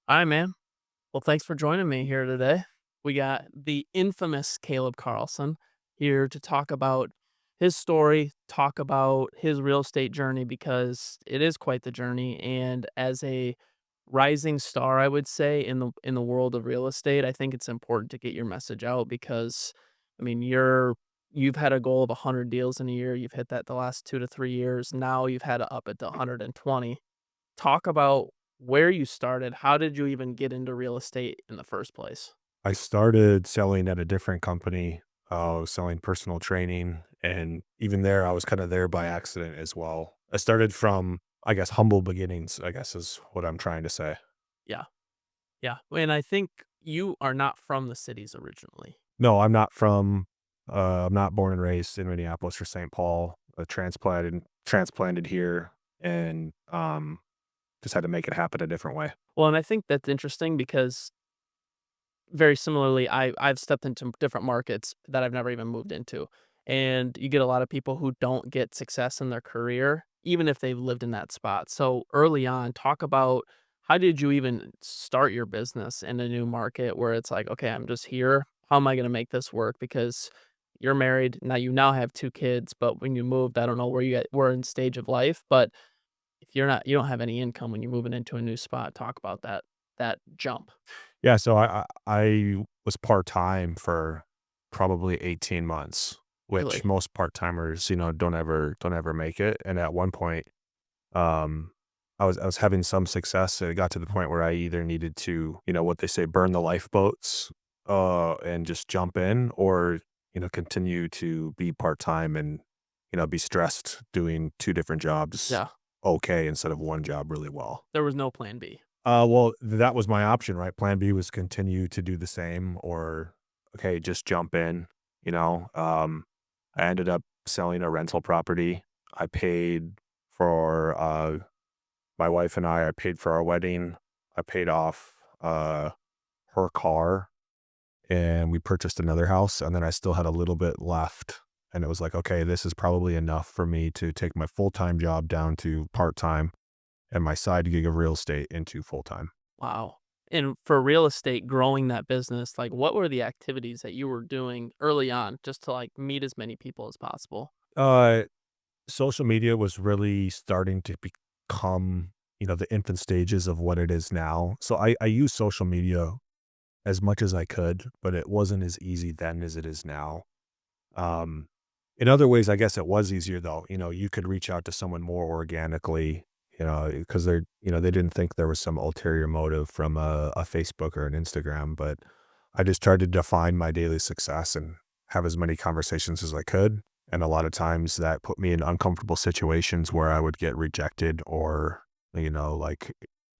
All right, man. Well, thanks for joining me here today. We got the infamous Caleb Carlson here to talk about his story, talk about his real estate journey because it is quite the journey. And as a rising star, I would say in the world of real estate, I think it's important to get your message out because, I mean, you've had a goal of 100 deals in a year. You've hit that the last 2 to 3 years. Now you've had to up it to 120. Talk about where you started. How did you even get into real estate in the first place? I started selling at a different company. I was selling personal training, and even there, I was kind of there by accident as well. I started from, I guess, humble beginnings, I guess is what I'm trying to say. Yeah, yeah, and I think you are not from the cities originally. No, I'm not born and raised in Minneapolis or St. Paul. Transplanted here, and just had to make it happen a different way. Well, and I think that's interesting because very similarly, I've stepped into different markets that I've never even moved into, and you get a lot of people who don't get success in their career, even if they've lived in that spot. So early on, talk about how did you even start your business in a new market where it's like, okay, I'm just here. How am I going to make this work? Because you're married now. You now have two kids, but when you moved, I don't know where were in stage of life, but if you don't have any income when you're moving into a new spot. Talk about that jump. Yeah, so I was part-time for probably 18 months, which Really. most part-timers, don't ever make it, and at one point, um, I was having some success, and it got to the point where I either needed to, what they say, burn the lifeboats, and just jump in or, continue to be part-time and, be stressed doing 2 different jobs Yeah. okay instead of 1 job really well. There was no plan B. Well, that was my option, right? Plan B was continue to do the same or, okay, just jump in, you know? I ended up selling a rental property. I paid for, my wife and I paid for our wedding. I paid off, her car and we purchased another house. And then I still had a little bit left. And it was like, okay, this is probably enough for me to take my full-time job down to part-time and my side gig of real estate into full-time. Wow. And for real estate, growing that business, like, what were the activities that you were doing early on just to, like, meet as many people as possible? Uh, Social media was really starting to become, the infant stages of what it is now. So I use social media as much as I could, but it wasn't as easy then as it is now. Um, in other ways, I guess it was easier though. You could reach out to someone more organically, because they didn't think there was some ulterior motive from a Facebook or an Instagram. But I just tried to define my daily success and have as many conversations as I could. And a lot of times that put me in uncomfortable situations where I would get rejected or, like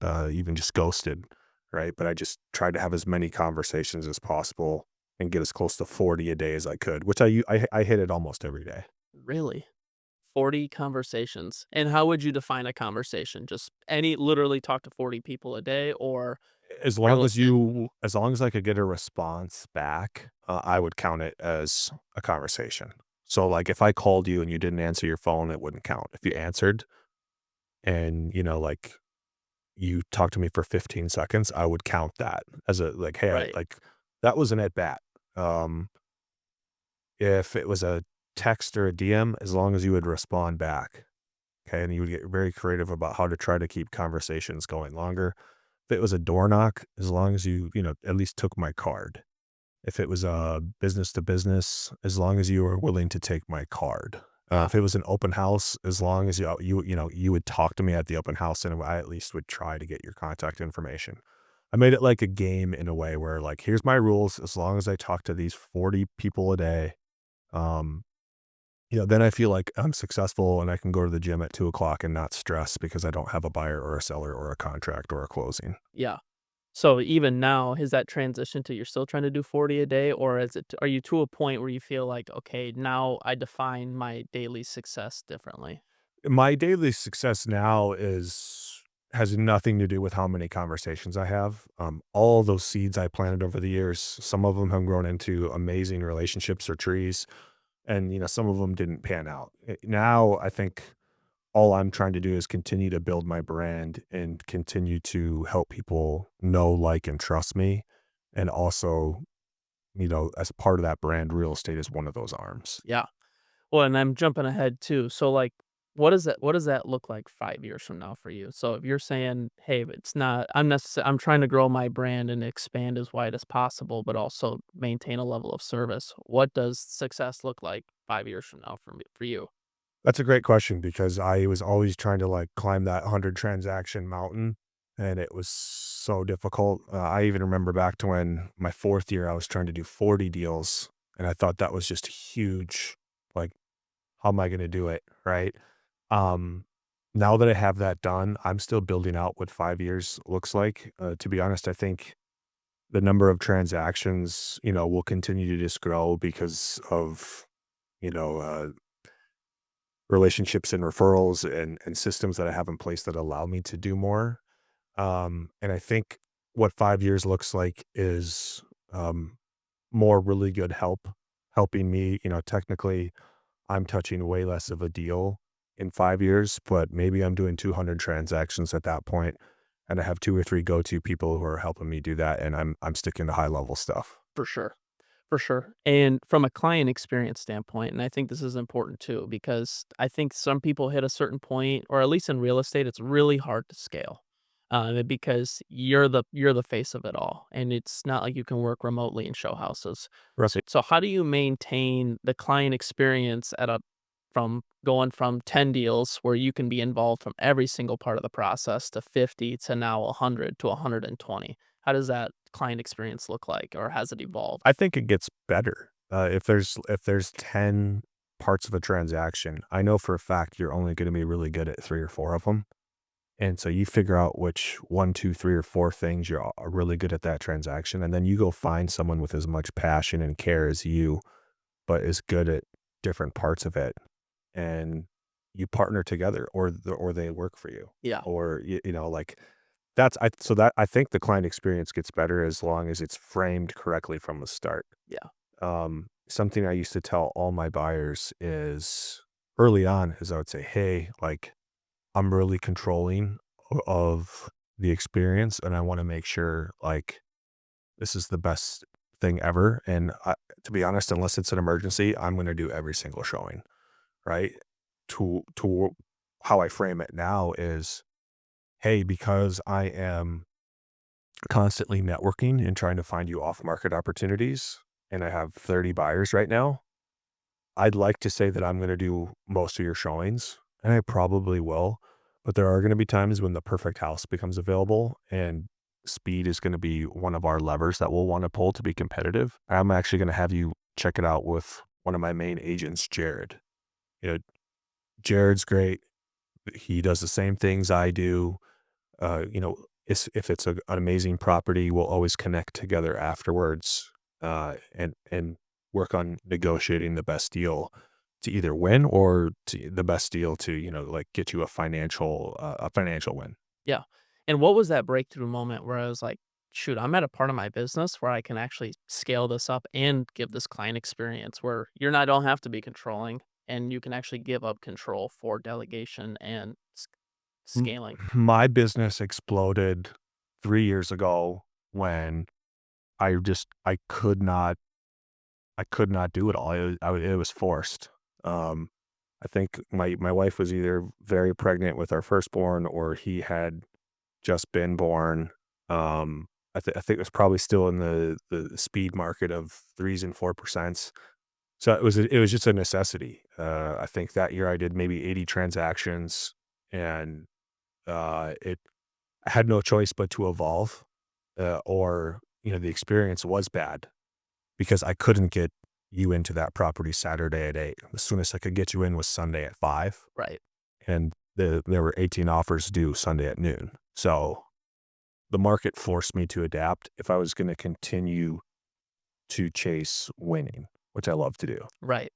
even just ghosted. Right. But I just tried to have as many conversations as possible and get as close to 40 a day as I could, which I hit it almost every day. Really? 40 conversations. And how would you define a conversation? Just any literally talk to 40 people a day or realistic? As long as I could get a response back, I would count it as a conversation. So, like, if I called you and you didn't answer your phone, it wouldn't count. If you answered and, like, you talked to me for 15 seconds, I would count that as a like, "Hey, Right. that was an at bat." Um, if it was a text or a DM, as long as you would respond back, okay, and you would get very creative about how to try to keep conversations going longer. If it was a door knock, as long as you at least took my card. If it was a business to business, as long as you were willing to take my card. Yeah. If it was an open house, as long as you would talk to me at the open house, and I at least would try to get your contact information. I made it like a game in a way where like, here's my rules. As long as I talk to these 40 people a day, um, then I feel like I'm successful and I can go to the gym at 2 o'clock and not stress because I don't have a buyer or a seller or a contract or a closing. Yeah. So even now, has that transition to you're still trying to do 40 a day, or are you to a point where you feel like, okay, now I define my daily success differently? My daily success now has nothing to do with how many conversations I have. All those seeds I planted over the years, some of them have grown into amazing relationships or trees, and some of them didn't pan out. Now I think all I'm trying to do is continue to build my brand and continue to help people know, like, and trust me. And also, as part of that brand, real estate is one of those arms. Yeah. Well, and I'm jumping ahead too. So like what does that look like 5 years from now for you? So if you're saying, "Hey, it's not I'm trying to grow my brand and expand as wide as possible, but also maintain a level of service." What does success look like 5 years from now for you? That's a great question because I was always trying to like climb that 100 transaction mountain and it was so difficult. I even remember back to when my fourth year, I was trying to do 40 deals and I thought that was just huge. Like, how am I going to do it? Right. Um, Now that I have that done, I'm still building out what 5 years looks like. To be honest, I think the number of transactions, will continue to just grow because of, you know, uh, relationships and referrals and systems that I have in place that allow me to do more. And I think what 5 years looks like is um, more really good helping me. Technically, I'm touching way less of a deal in 5 years, but maybe I'm doing 200 transactions at that point, and I have two or three go-to people who are helping me do that, and I'm sticking to high level stuff. For sure. For sure. And from a client experience standpoint, and I think this is important too, because I think some people hit a certain point, or at least in real estate, it's really hard to scale. Because you're the face of it all. And it's not like you can work remotely and show houses. Right. So how do you maintain the client experience from going from 10 deals where you can be involved from every single part of the process to 50 to now 100 to 120? How does that client experience look like, or has it evolved? I think it gets better. If there's 10 parts of a transaction, I know for a fact you're only gonna be really good at 3 or 4 of them, and so you figure out which 1, 2, 3, or 4 things are really good at that transaction, and then you go find someone with as much passion and care as you, but is good at different parts of it, and you partner together or they work for you, Yeah. or, like, that I think the client experience gets better as long as it's framed correctly from the start. Yeah. Something I used to tell all my buyers is early on is I would say, "Hey, like, I'm really controlling of the experience, and I wanna make sure, like, this is the best thing ever, and to be honest, unless it's an emergency, I'm gonna do every single showing," right? To how I frame it now is, "Hey, because I am constantly networking and trying to find you off-market opportunities, and I have 30 buyers right now, I'd like to say that I'm gonna do most of your showings, and I probably will, but there are gonna be times when the perfect house becomes available, and speed is gonna be one of our levers that we'll wanna pull to be competitive. I'm actually gonna have you check it out with one of my main agents, Jared. You know, Jared's great. He does the same things I do. If it's an amazing property, we'll always connect together afterwards, and work on negotiating the best deal to either win or to the best deal to, like, get you a financial win. Yeah. And what was that breakthrough moment where I was like, shoot, I'm at a part of my business where I can actually scale this up and give this client experience where don't have to be controlling, and you can actually give up control for delegation and M scaling. My business exploded 3 years ago when I could not do it all. It was forced. Um, I think my wife was either very pregnant with our firstborn or he had just been born. I think it was probably still in the speed market of 3s and 4%. So it was just a necessity. I think that year I did maybe 80 transactions, and it I had no choice but to evolve, or, the experience was bad because I couldn't get you into that property Saturday at 8. The soonest I could get you in was Sunday at 5, Right. and there were 18 offers due Sunday at noon. So the market forced me to adapt if I was gonna continue to chase winning, which I love to do. Right.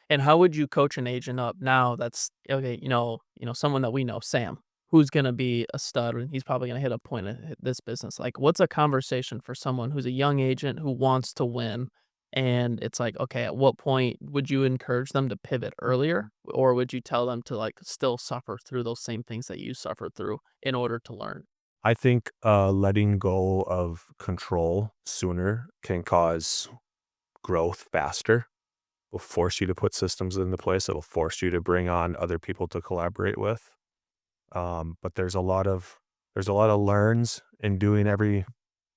And how would you coach an agent up now that's okay, someone that we know, Sam, who's gonna be a stud and he's probably gonna hit a point in this business. Like, what's a conversation for someone who's a young agent who wants to win? And it's like, okay, at what point would you encourage them to pivot earlier? Or would you tell them to like still suffer through those same things that you suffered through in order to learn? I think, letting go of control sooner can cause growth faster. Will force you to put systems into place. It'll force you to bring on other people to collaborate with. But there's a lot of learns in doing every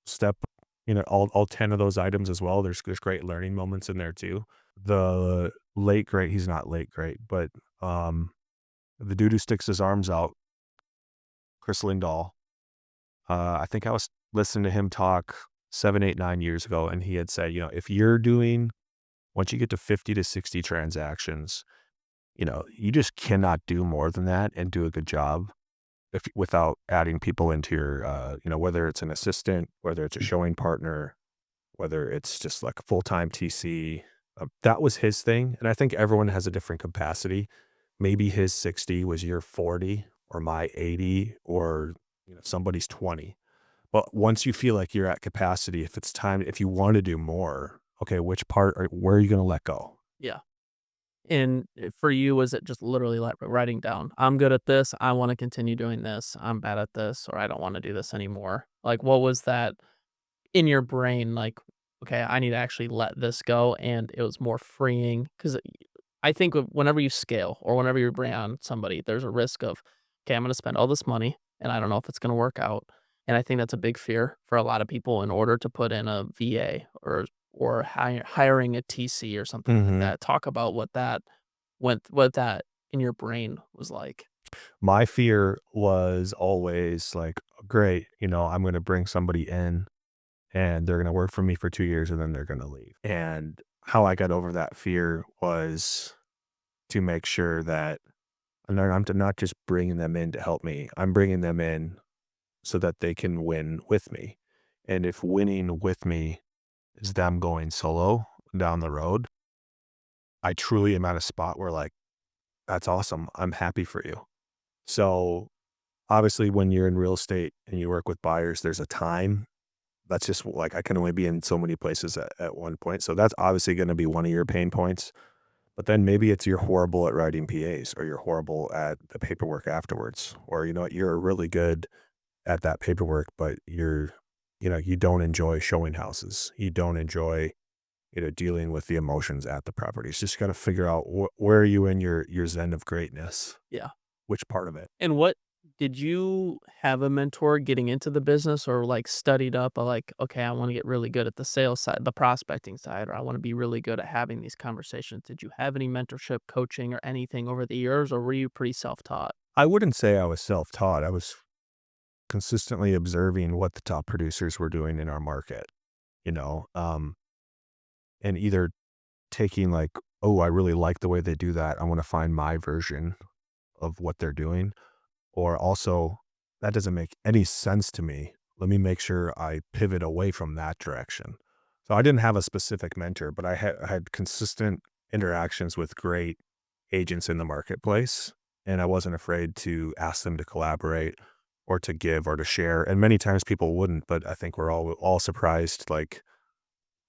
step, all 10 of those items as well. There's great learning moments in there too. The late great, he's not late great, but, the dude who sticks his arms out, Chris Lindahl, I think I was listening to him talk 7, 8, 9 years ago, and he had said, if you're doing once you get to 50 to 60 transactions, you just cannot do more than that and do a good job without adding people into your, whether it's an assistant, whether it's a showing partner, whether it's just like a full-time TC. That was his thing. And I think everyone has a different capacity. Maybe his 60 was your 40 or my 80 or, somebody's 20. But once you feel like you're at capacity, if you want to do more, okay, which part or where are you going to let go? Yeah. And for you, was it just literally like writing down, I'm good at this. I want to continue doing this. I'm bad at this, or I don't want to do this anymore. Like, what was that in your brain? Like, okay, I need to actually let this go. And it was more freeing because I think whenever you scale or whenever you bring on somebody, there's a risk of, okay, I'm going to spend all this money and I don't know if it's going to work out. And I think that's a big fear for a lot of people in order to put in a VA or hiring a TC or something like Mhm. that. Talk about what that in your brain was like. My fear was always like, great, I'm going to bring somebody in and they're going to work for me for 2 years and then they're going to leave. And how I got over that fear was to make sure that I'm not just bringing them in to help me. I'm bringing them in so that they can win with me. And if winning with me is them going solo down the road, I truly am at a spot where like, that's awesome. I'm happy for you. So obviously when you're in real estate and you work with buyers, there's a time. That's just like I can only be in so many places at one point. So that's obviously going to be one of your pain points. But then maybe it's you're horrible at writing PAs or you're horrible at the paperwork afterwards. Or you're really good at that paperwork, but you don't enjoy showing houses. You don't enjoy, dealing with the emotions at the properties. Just got to figure out where are you in your zen of greatness? Yeah. Which part of it? And what did you have a mentor getting into the business or like studied up like, okay, I want to get really good at the sales side, the prospecting side, or I want to be really good at having these conversations? Did you have any mentorship, coaching, or anything over the years, or were you pretty self-taught? I wouldn't say I was self-taught. I was consistently observing what the top producers were doing in our market, you know, um, and either taking like, oh, I really like the way they do that. I want to find my version of what they're doing. Or also, that doesn't make any sense to me. Let me make sure I pivot away from that direction. So I didn't have a specific mentor, but I had consistent interactions with great agents in the marketplace. And I wasn't afraid to ask them to collaborate or to give or to share. And many times people wouldn't, but I think we're all surprised. Like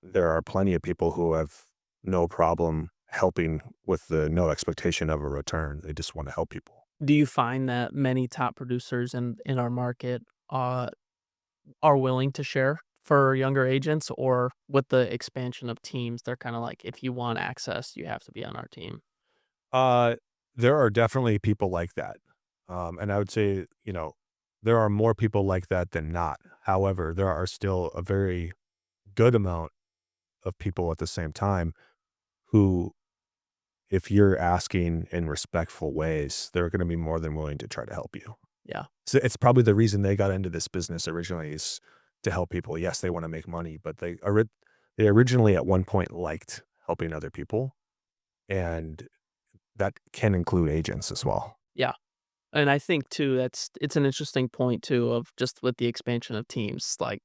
there are plenty of people who have no problem helping with the no expectation of a return. They just want to help people. Do you find that many top producers in our market uh, are willing to share for younger agents, or with the expansion of teams, they're kind of like, if you want access, you have to be on our team? Uh, there are definitely people like that. And I would say, there are more people like that than not. However, there are still a very good amount of people at the same time who, if you're asking in respectful ways, they're going to be more than willing to try to help you. Yeah. So it's probably the reason they got into this business originally is to help people. Yes, they want to make money, but they originally at one point liked helping other people, and that can include agents as well. Yeah. And I think too, it's an interesting point too of just with the expansion of teams, like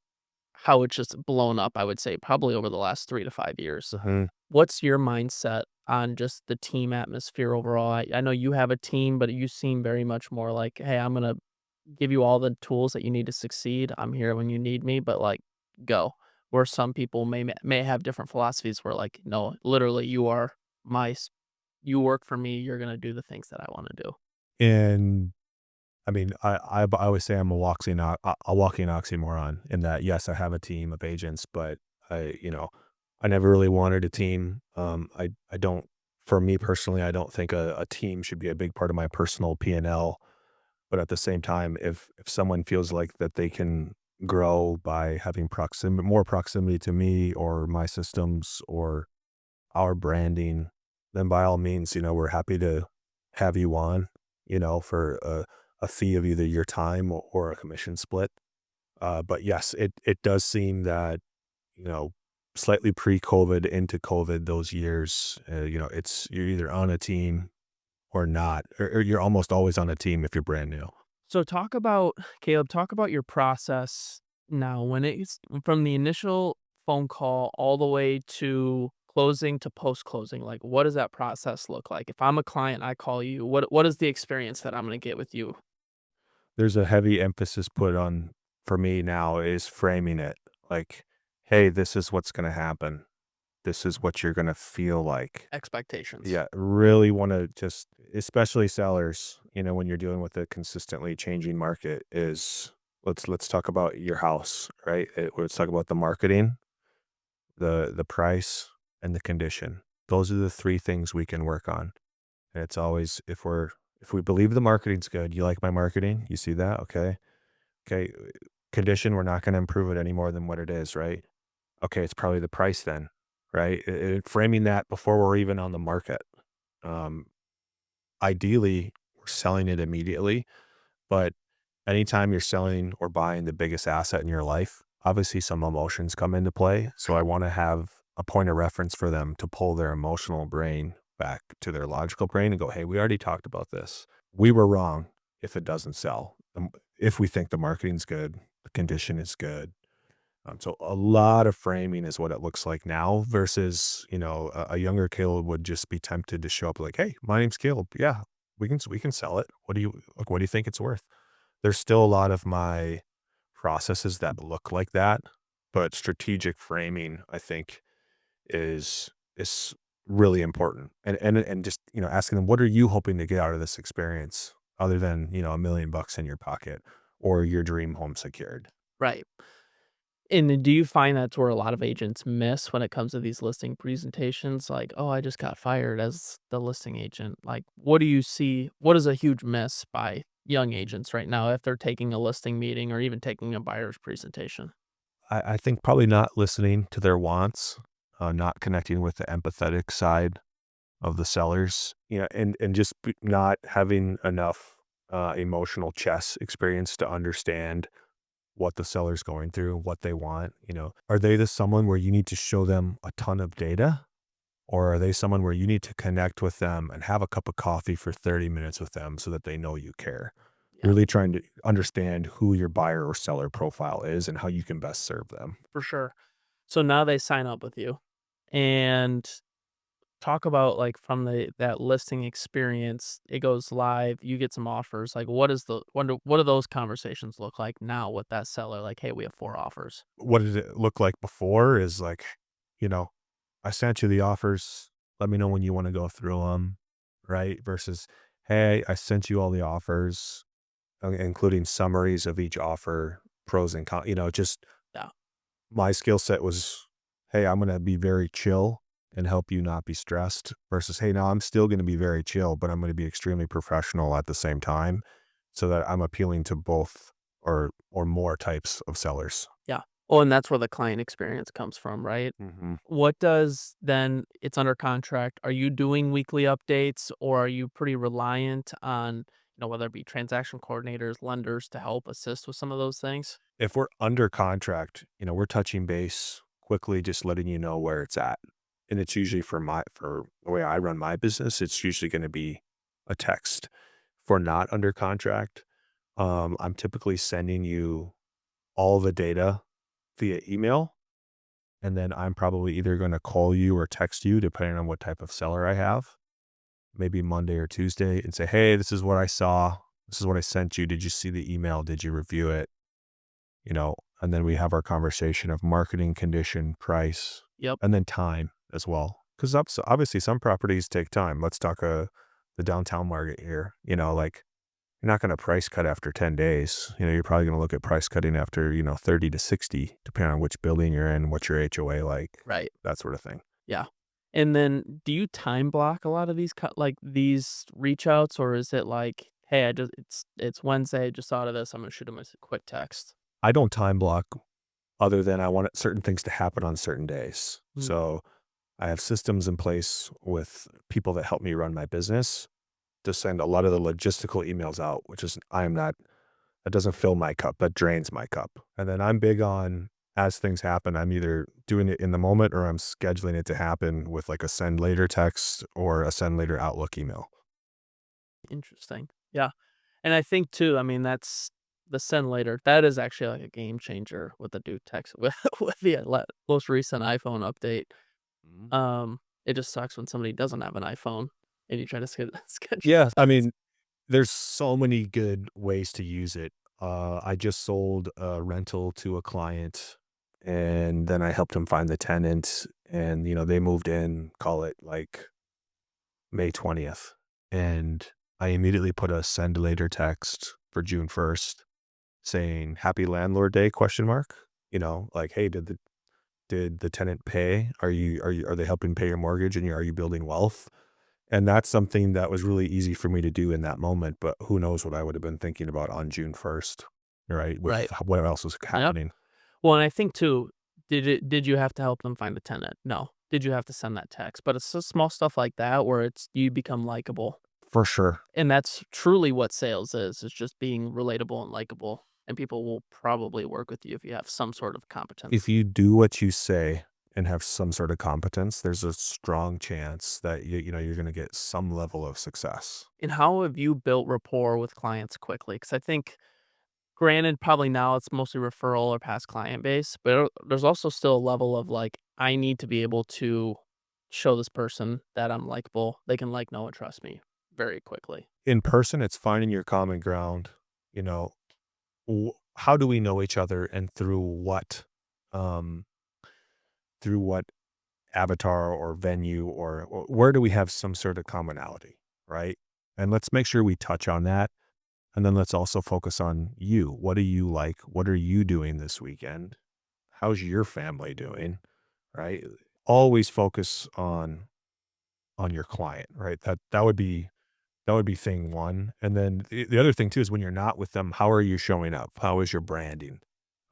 how it's just blown up, I would say, probably over the last 3 to 5 years. Mhm. What's your mindset on just the team atmosphere overall? I know you have a team, but you seem very much more like, "Hey, I'm gonna give you all the tools that you need to succeed. I'm here when you need me, but, like, go." where some people may have different philosophies where like, no, literally you are my you work for me, you're gonna do the things that I want to do. And I mean, I always say I'm a walking oxymoron in that, yes, I have a team of agents, but I never really wanted a team. I don't, for me personally, I don't think a team should be a big part of my personal P&L. But at the same time, if someone feels like that they can grow by having more proximity to me or my systems or our branding, then by all means, we're happy to have you on, for a fee of either your time or a commission split. But yes, it does seem that, you know, slightly pre-COVID into COVID, those years, it's you're either on a team or not, or you're almost always on a team if you're brand new. So talk about Caleb, talk about your process now when it's from the initial phone call all the way to closing to post closing. Like what does that process look like? If I'm a client, I call you. What is the experience that I'm going to get with you? There's a heavy emphasis put on, for me now, is framing it like, hey, this is what's going to happen. This is what you're going to feel like. Expectations. Yeah, really wanna just, especially sellers, when you're dealing with a consistently changing market, is let's talk about your house, right? Let's talk about the marketing, the price, and the condition. Those are the 3 things we can work on. And it's always, if we believe the marketing's good, you like my marketing? You see that? Okay. Okay, condition, we're not gonna improve it any more than what it is, right? Okay, it's probably the price then, right? Framing that before we're even on the market. Um, Ideally, we're selling it immediately, but anytime you're selling or buying the biggest asset in your life, obviously some emotions come into play. So I want to have a point of reference for them to pull their emotional brain back to their logical brain and go, hey, we already talked about this. We were wrong if it doesn't sell. If we think the marketing's good, the condition is good. So a lot of framing is what it looks like now versus, a younger Caleb would just be tempted to show up like, "Hey, my name's Caleb. Yeah, we can sell it. What do you think it's worth?" There's still a lot of my processes that look like that, but strategic framing, I think, is really important. And just, asking them, "What are you hoping to get out of this experience other than, $1,000,000 in your pocket or your dream home secured?" Right. And then do you find that's where a lot of agents miss when it comes to these listing presentations? Like, oh, I just got fired as the listing agent. Like, what do you see? What is a huge miss by young agents right now if they're taking a listing meeting or even taking a buyer's presentation? I think probably not listening to their wants, not connecting with the empathetic side of the sellers, and just not having enough emotional chess experience to understand what the seller's going through, what they want. Are they the someone where you need to show them a ton of data? Or are they someone where you need to connect with them and have a cup of coffee for 30 minutes with them so that they know you care? Yeah, Really trying to understand who your buyer or seller profile is and how you can best serve them. for sure. So now they sign up with you and talk about like from that listing experience, it goes live, you get some offers. Like what do those conversations look like now with that seller? Like, hey, we have 4 offers. What did it look like before is like, you know, I sent you the offers. Let me know when you want to go through them, right? Versus, hey, I sent you all the offers, including summaries of each offer, pros and cons. Just Yeah, my skill set was, hey, I'm going to be very chill and help you not be stressed. Versus, hey, now I'm still going to be very chill, but I'm going to be extremely professional at the same time, so that I'm appealing to both or more types of sellers. yeah. Oh, and that's where the client experience comes from, right? Mhm. What does then it's under contract. Are you doing weekly updates or are you pretty reliant on, whether it be transaction coordinators, lenders to help assist with some of those things? If we're under contract, we're touching base quickly, just letting you know where it's at. And it's usually for the way I run my business, it's usually going to be a text. For not under contract, I'm typically sending you all the data via email. And then I'm probably either going to call you or text you, depending on what type of seller I have, maybe Monday or Tuesday, and say, hey, this is what I saw. This is what I sent you. Did you see the email? Did you review it? You know, and then we have our conversation of marketing, condition, price, Yep. and then time as well. Because obviously some properties take time. Let's talk the downtown market here. Like you're not going to price cut after 10 days. You're probably going to look at price cutting after 30 to 60, depending on which building you're in, what's your HOA like, Right. that sort of thing. Yeah. And then do you time block a lot of these these reach outs, or is it like, "Hey, it's Wednesday, I just thought of this, I'm gonna shoot him a quick text." I don't time block other than I want certain things to happen on certain days. Mm, So I have systems in place with people that help me run my business to send a lot of the logistical emails out, which is that doesn't fill my cup, that drains my cup. And then I'm big on as things happen, I'm either doing it in the moment or I'm scheduling it to happen with like a send later text or a send later Outlook email. interesting. Yeah. And I think too, I mean, that's the send later, that is actually like a game changer with the new text with the most recent iPhone update. Mhm. It just sucks when somebody doesn't have an iPhone and you try to schedule Yeah, I text. mean, there's so many good ways to use it. I just sold a rental to a client and then I helped him find the tenant and, they moved in, call it like May 20th. And I immediately put a send later text for June 1st saying happy landlord day question mark. Like, hey, did the tenant pay? Are they helping pay your mortgage and are you building wealth? And that's something that was really easy for me to do in that moment, but who knows what I would have been thinking about on June 1st, right? With Right. what else was Yep. happening. Well, and I think too, did you have to help them find a tenant? No. Did you have to send that text? But it's just small stuff like that where it's you become likable. For sure. And that's truly what sales is just being relatable and likable. And people will probably work with you if you have some sort of If competence. you do what you say and have some sort of competence, there's a strong chance that you're going to get some level of success. And how have you built rapport with clients quickly? Because I think, granted, probably now it's mostly referral or past client base, but there's also still a level of like, I need to be able to show this person that I'm likable. They can like, know, and trust me very quickly. In person, it's finding your common ground. You know, how do we know each other and um, through what avatar or venue or where do we have some sort of commonality, right? And let's make sure we touch on that. And then let's also focus on you. What do you like? What are you doing this weekend? How's your family doing? Right? Always focus on your client, right? That would be thing one. And then the other thing too is when you're not with them, how are you showing up? How is your branding?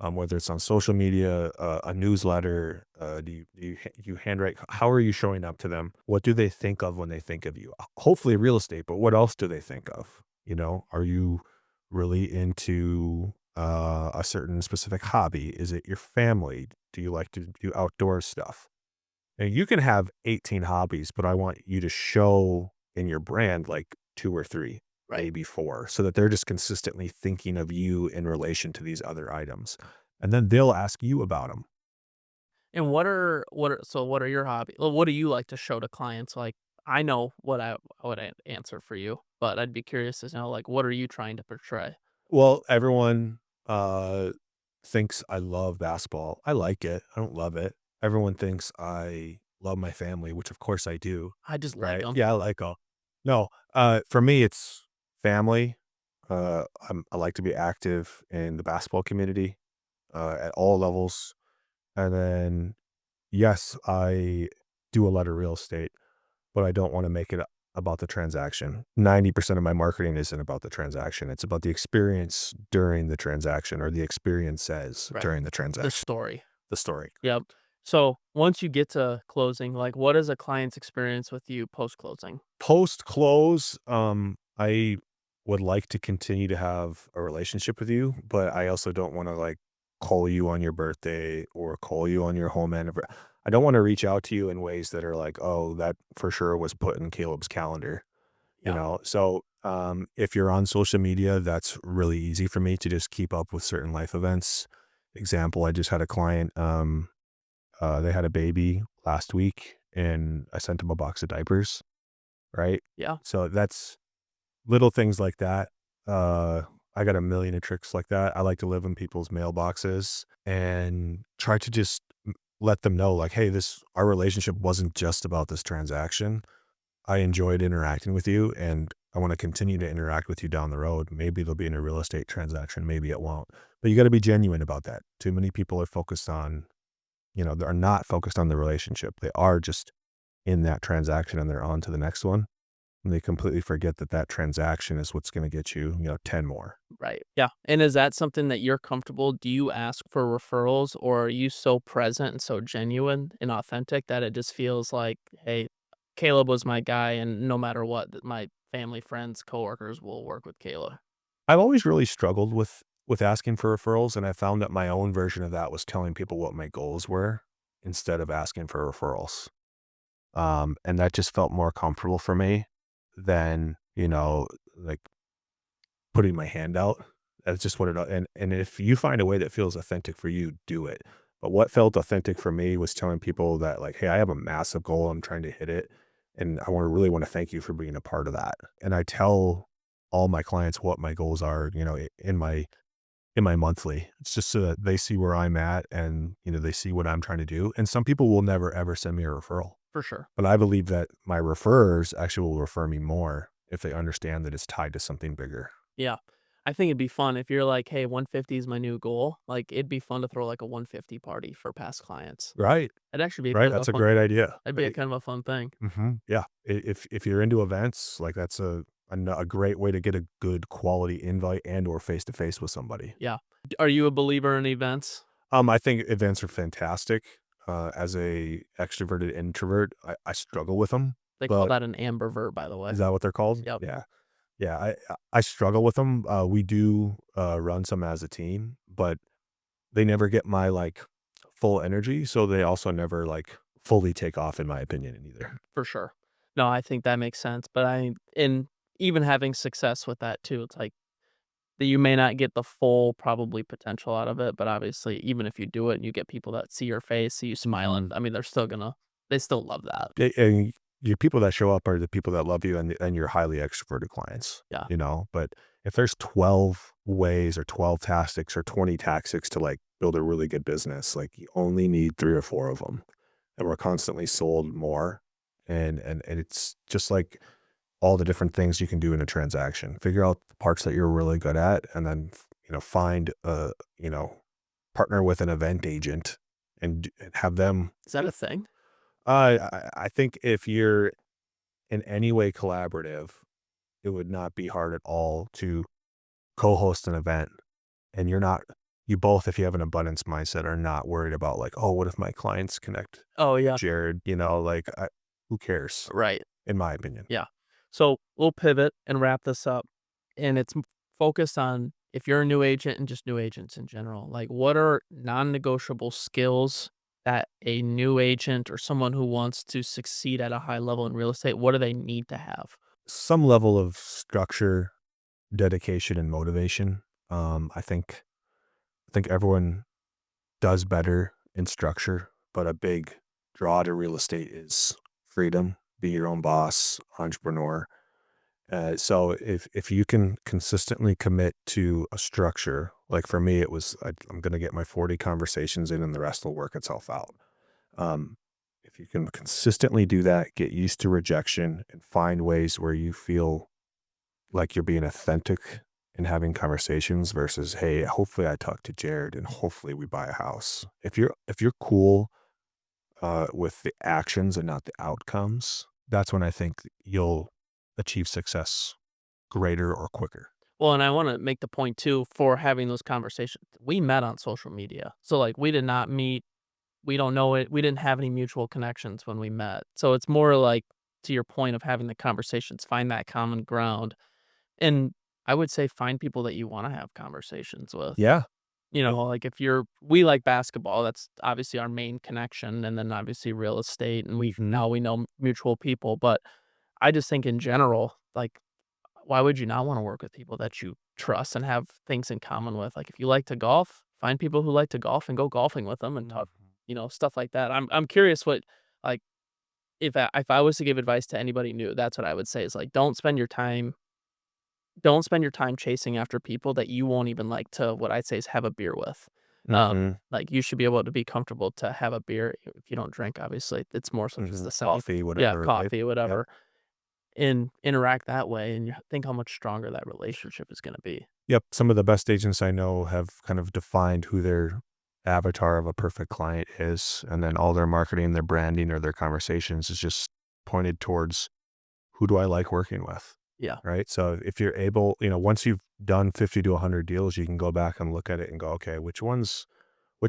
Whether it's on social media, a newsletter, do you handwrite? How are you showing up to them? What do they think of when they think of you? Hopefully real estate, but what else do they think of? Are you really into a certain specific hobby? Is it your family? Do you like to do outdoor stuff? And you can have 18 hobbies, but I want you to show in your brand like 2 or 3, Right. maybe 4, so that they're just consistently thinking of you in relation to these other items. And then they'll ask you about them. And what are your hobby? Well, what do you like to show to clients? Like, I know what I would answer for you, but I'd be curious to know, like, what are you trying to portray? Well, everyone, thinks I love basketball. I like it. I don't love it. Everyone thinks I love my family, which of course I do, I just like right? them. Yeah, I like all. No, for me, it's family. I like to be active in the basketball community, at all levels. And then, yes, I do a lot of real estate, but I don't want to make it about the transaction. 90% of my marketing isn't about the transaction. It's about the experience during the transaction or the experiences Right. during the The transaction, story. the story. Yep. So once you get to closing, like, what is a client's experience with you post closing? Post close, I would like to continue to have a relationship with you, but I also don't want to like call you on your birthday or call you on your home anniversary. I don't want to reach out to you in ways that are like, oh, that for sure was put in Caleb's calendar, you Yeah. know? So, if you're on social media, that's really easy for me to just keep up with certain life events. Example, I just had a client, they had a baby last week and I sent them a box of diapers, right? Yeah. So that's little things like that. Uh, I got a million of tricks like that. I like to live in people's mailboxes and try to just let them know like, hey, this our relationship wasn't just about this transaction. I enjoyed interacting with you and I want to continue to interact with you down the road. Maybe there'll be in a real estate transaction, maybe it won't. But you got to be genuine about that. Too many people are focused on, they're not focused on the relationship. They are just in that transaction and they're on to the next one. And they completely forget that that transaction is what's going to get you, 10 more. Right. Yeah. And is that something that you're comfortable? Do you ask for referrals, or are you so present and so genuine and authentic that it just feels like, hey, Caleb was my guy, and no matter what, my family, friends, coworkers will work with Caleb? I've always really struggled with asking for referrals, and I found that my own version of that was telling people what my goals were instead of asking for referrals. And that just felt more comfortable for me than, like putting my hand out. That's just what and if you find a way that feels authentic for you, do it. But what felt authentic for me was telling people that like, hey, I have a massive goal. I'm trying to hit it. And I really want to thank you for being a part of that. And I tell all my clients what my goals are, in my monthly. It's just so that they see where I'm at and, they see what I'm trying to do. And some people will never ever send me a referral. For sure. But I believe that my referrers actually will refer me more if they understand that it's tied to something bigger. Yeah. I think it'd be fun if you're like, hey, 150 is my new goal. Like, it'd be fun to throw like a 150 party for past clients. Right. It'd actually be Right. kind of a That's a fun. great idea. That'd be a kind of a fun thing. Yeah. If you're into events, like that's a great way to get a good quality invite and or face to face with somebody. Yeah. Are you a believer in events? I think events are fantastic. As a extroverted introvert, I struggle with them, They call but that an ambivert, by the way. is that what they're called? Yep. Yeah. Yeah. I struggle with them. We do run some as a team, but they never get my like full energy. So they also never like fully take off in my opinion either. For sure. No, I think that makes sense, but in even having success with that too, it's like that you may not get the full probably potential out of it, but obviously, even if you do it and you get people that see your face, see you smiling, I mean, they still love that. And your people that show up are the people that love you and your highly extroverted clients, Yeah, but if there's 12 ways or 12 tactics or 20 tactics to like build a really good business, like you only need 3 or 4 of them. And we're constantly sold more. And it's just like all the different things you can do in a transaction. Figure out the parts that you're really good at and then, find partner with an event agent and have them. is that a thing? I think if you're in any way collaborative, it would not be hard at all to co-host an event. And you both, if you have an abundance mindset, are not worried about like, oh, what if my clients connect Oh yeah, Jared? Who cares? right. In my opinion. Yeah. So we'll pivot and wrap this up, and it's focused on if you're a new agent and just new agents in general. Like, what are non-negotiable skills that a new agent or someone who wants to succeed at a high level in real estate? What do they need to have? Some level of structure, dedication, and motivation. I think everyone does better in structure, but a big draw to real estate is freedom, be your own boss, entrepreneur. So if you can consistently commit to a structure, like for me, it was I'm going to get my 40 conversations in, and the rest will work itself out. Um, if you can consistently do that, get used to rejection, and find ways where you feel like you're being authentic in having conversations versus, hey, hopefully I talk to Jared and hopefully we buy a house. If you're cool with the actions and not the outcomes, that's when I think you'll achieve success greater or quicker. Well, and I want to make the point too for having those conversations. We met on social media. So like we did not meet, we don't know it. We didn't have any mutual connections when we met. So it's more like to your point of having the conversations, find that common ground. And I would say find people that you want to have conversations with. Yeah. Like if we like basketball, that's obviously our main connection. And then obviously real estate. And we know mutual people. But I just think in general, like, why would you not want to work with people that you trust and have things in common with? Like if you like to golf, find people who like to golf and go golfing with them and talk, stuff like that. I'm curious what, like, if I was to give advice to anybody new, that's what I would say is like, don't spend your time don't spend your time chasing after people that you won't even like to, what I'd say is, have a beer with. Mhm, Like, you should be able to be comfortable to have a beer if you don't drink, obviously. It's more so just mhm. the semi. Coffee, Yeah, whatever, right? coffee, Yep. whatever, and interact that way, and you think how much stronger that relationship is gonna be. Yep, some of the best agents I know have kind of defined who their avatar of a perfect client is, and then all their marketing, their branding, or their conversations is just pointed towards who do I like working with, Yeah, right? So if you're able, once you've done 50 to 100 deals, you can go back and look at it and go, okay, which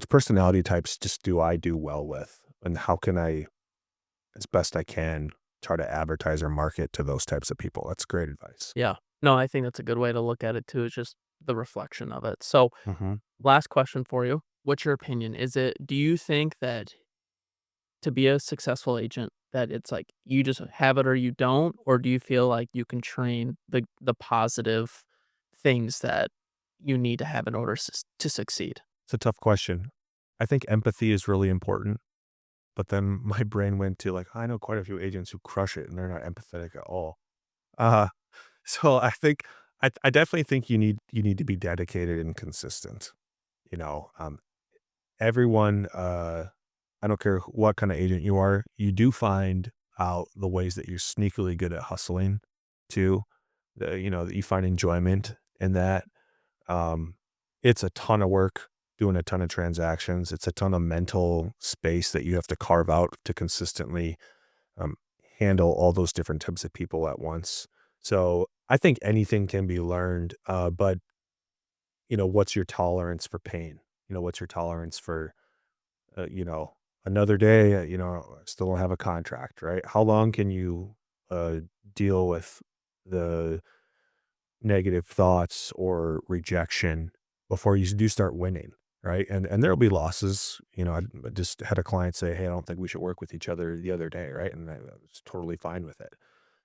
personality types just do I do well with? And how can I, as best I can, try to advertise or market to those types of people? That's great advice. yeah. No, I think that's a good way to look at it too, is just the reflection of it. So, Hmm. last question for you. What's your opinion? Do you think that to be a successful agent, that it's like you just have it or you don't, or do you feel like you can train the positive things that you need to have in order to succeed? It's a tough question. I think empathy is really important, but then my brain went to like, I know quite a few agents who crush it and they're not empathetic at all. Uh, so I definitely think you need to be dedicated and consistent. You know, everyone, I don't care what kind of agent you are, you do find out the ways that you're sneakily good at hustling too. That you find enjoyment in that. Um, it's a ton of work doing a ton of transactions. It's a ton of mental space that you have to carve out to consistently um, handle all those different types of people at once. So I think anything can be learned, but what's your tolerance for pain? What's your tolerance for, uh, you know, another day? I still don't have a contract, right? How long can you uh, deal with the negative thoughts or rejection before you do start winning, right? And there'll be losses. I just had a client say, "Hey, I don't think we should work with each other," the other day, right? And I was totally fine with it.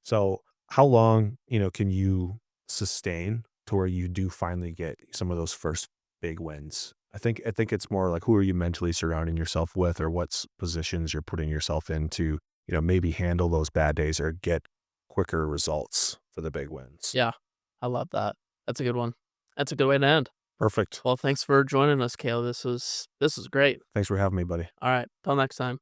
So, how long, can you sustain to where you do finally get some of those first big wins? I think it's more like who are you mentally surrounding yourself with, or positions you're putting yourself into, maybe handle those bad days or get quicker results for the big wins. Yeah, I love that. That's a good one. That's a good way to end. Perfect. Well, thanks for joining us, Kale. This was great. Thanks for having me, buddy. All right, till next time.